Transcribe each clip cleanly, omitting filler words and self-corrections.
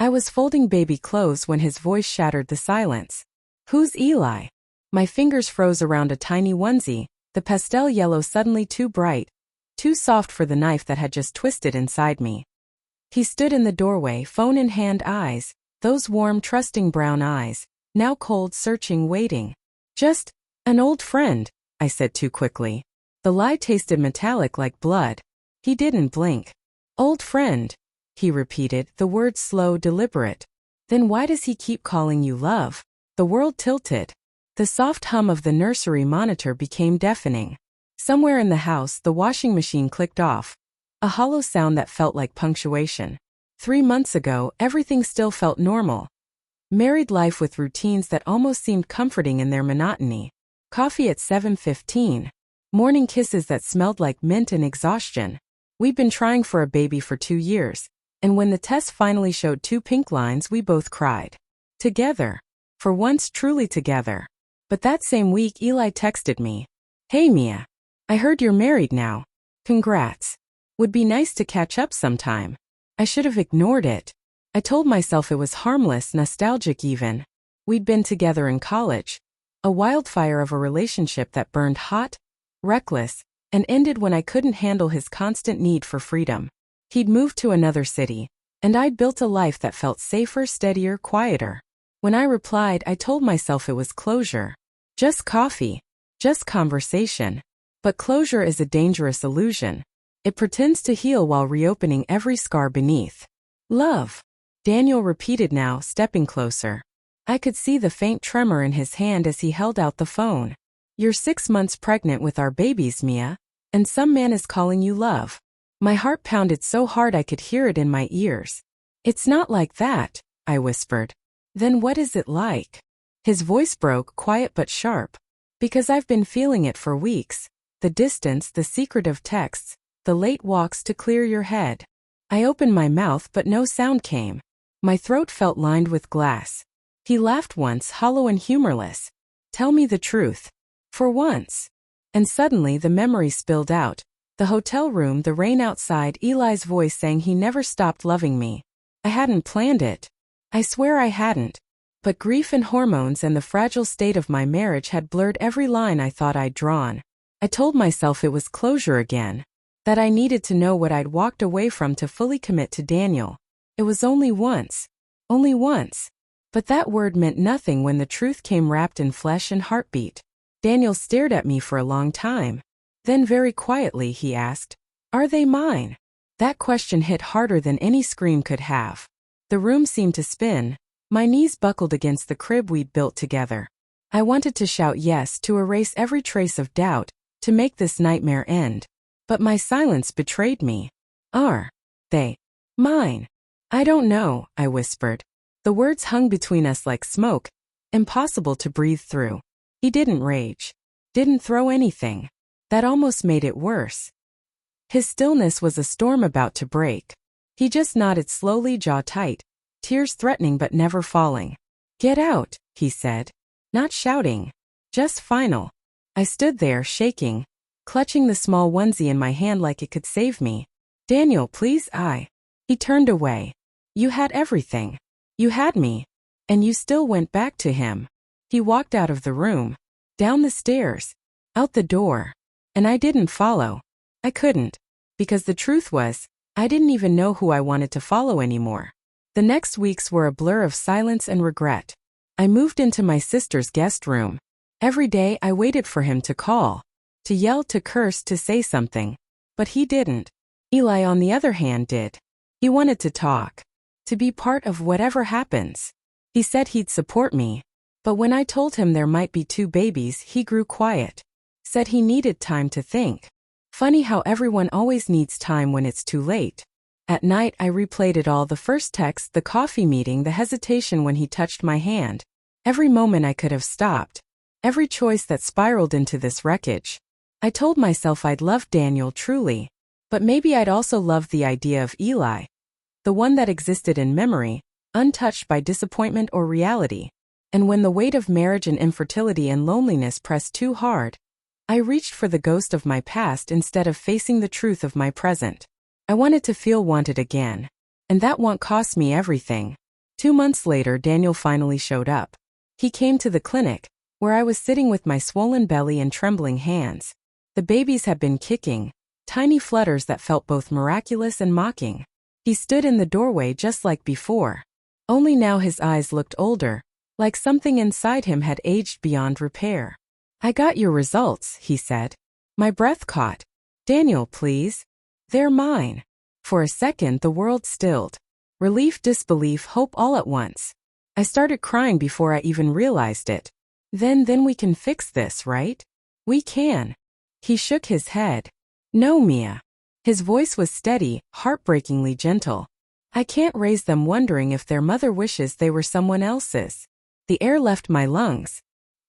I was folding baby clothes when his voice shattered the silence. Who's Eli? My fingers froze around a tiny onesie, the pastel yellow suddenly too bright, too soft for the knife that had just twisted inside me. He stood in the doorway, phone in hand, eyes, those warm, trusting brown eyes, now cold, searching, waiting. Just an old friend, I said too quickly. The lie tasted metallic like blood. He didn't blink. Old friend, he repeated, the words slow, deliberate. Then why does he keep calling you love? The world tilted. The soft hum of the nursery monitor became deafening. Somewhere in the house, the washing machine clicked off. A hollow sound that felt like punctuation. 3 months ago, everything still felt normal. Married life with routines that almost seemed comforting in their monotony. Coffee at 7:15. Morning kisses that smelled like mint and exhaustion. We'd been trying for a baby for 2 years, and when the test finally showed 2 pink lines, we both cried. Together. For once, truly together. But that same week, Eli texted me. Hey Mia. I heard you're married now. Congrats. Would be nice to catch up sometime. I should have ignored it. I told myself it was harmless, nostalgic even. We'd been together in college. A wildfire of a relationship that burned hot, reckless, and ended when I couldn't handle his constant need for freedom. He'd moved to another city, and I'd built a life that felt safer, steadier, quieter. When I replied, I told myself it was closure. Just coffee. Just conversation. But closure is a dangerous illusion. It pretends to heal while reopening every scar beneath. Love. Daniel repeated now, stepping closer. I could see the faint tremor in his hand as he held out the phone. You're 6 months pregnant with our babies, Mia, and some man is calling you love. My heart pounded so hard I could hear it in my ears. It's not like that, I whispered. Then what is it like? His voice broke, quiet but sharp. Because I've been feeling it for weeks. The distance, the secretive texts, the late walks to clear your head. I opened my mouth but no sound came. My throat felt lined with glass. He laughed once, hollow and humorless. Tell me the truth. For once. And suddenly the memory spilled out. The hotel room, the rain outside, Eli's voice saying he never stopped loving me. I hadn't planned it. I swear I hadn't. But grief and hormones and the fragile state of my marriage had blurred every line I thought I'd drawn. I told myself it was closure again. That I needed to know what I'd walked away from to fully commit to Daniel. It was only once. Only once. But that word meant nothing when the truth came wrapped in flesh and heartbeat. Daniel stared at me for a long time. Then very quietly he asked, "Are they mine?" That question hit harder than any scream could have. The room seemed to spin. My knees buckled against the crib we'd built together. I wanted to shout yes, to erase every trace of doubt, to make this nightmare end. But my silence betrayed me. Are they mine? I don't know, I whispered. The words hung between us like smoke, impossible to breathe through. He didn't rage. Didn't throw anything. That almost made it worse. His stillness was a storm about to break. He just nodded slowly, jaw tight, tears threatening but never falling. Get out, he said. Not shouting. Just final. I stood there, shaking, clutching the small onesie in my hand like it could save me. Daniel, please, He turned away. You had everything. You had me. And you still went back to him. He walked out of the room, down the stairs, out the door. And I didn't follow. I couldn't. Because the truth was, I didn't even know who I wanted to follow anymore. The next weeks were a blur of silence and regret. I moved into my sister's guest room. Every day I waited for him to call, to yell, to curse, to say something. But he didn't. Eli, on the other hand, did. He wanted to talk, to be part of whatever happens. He said he'd support me. But when I told him there might be 2 babies, he grew quiet. Said he needed time to think. Funny how everyone always needs time when it's too late. At night I replayed it all, the first text, the coffee meeting, the hesitation when he touched my hand. Every moment I could have stopped. Every choice that spiraled into this wreckage. I told myself I'd loved Daniel truly. But maybe I'd also loved the idea of Eli. The one that existed in memory, untouched by disappointment or reality. And when the weight of marriage and infertility and loneliness pressed too hard, I reached for the ghost of my past instead of facing the truth of my present. I wanted to feel wanted again. And that want cost me everything. 2 months later, Daniel finally showed up. He came to the clinic, where I was sitting with my swollen belly and trembling hands. The babies had been kicking, tiny flutters that felt both miraculous and mocking. He stood in the doorway just like before. Only now his eyes looked older, like something inside him had aged beyond repair. "I got your results," he said. My breath caught. "Daniel, please. They're mine." For a second the world stilled. Relief, disbelief, hope all at once. I started crying before I even realized it. Then we can fix this, right? We can." He shook his head. "No, Mia." His voice was steady, heartbreakingly gentle. "I can't raise them wondering if their mother wishes they were someone else's." The air left my lungs.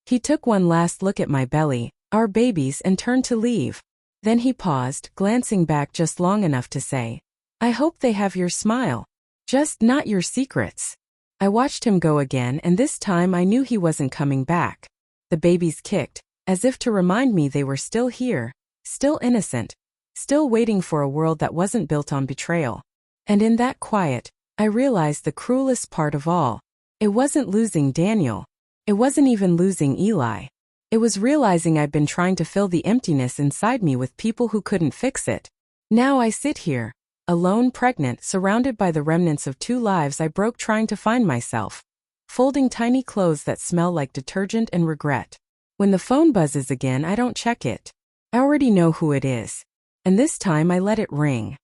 He took one last look at my belly, our babies, and turned to leave. Then he paused, glancing back just long enough to say, "I hope they have your smile. Just not your secrets." I watched him go again, and this time I knew he wasn't coming back. The babies kicked, as if to remind me they were still here, still innocent, still waiting for a world that wasn't built on betrayal. And in that quiet, I realized the cruelest part of all. It wasn't losing Daniel. It wasn't even losing Eli. It was realizing I'd been trying to fill the emptiness inside me with people who couldn't fix it. Now I sit here, alone, pregnant, surrounded by the remnants of 2 lives I broke trying to find myself, folding tiny clothes that smell like detergent and regret. When the phone buzzes again, I don't check it. I already know who it is. And this time I let it ring.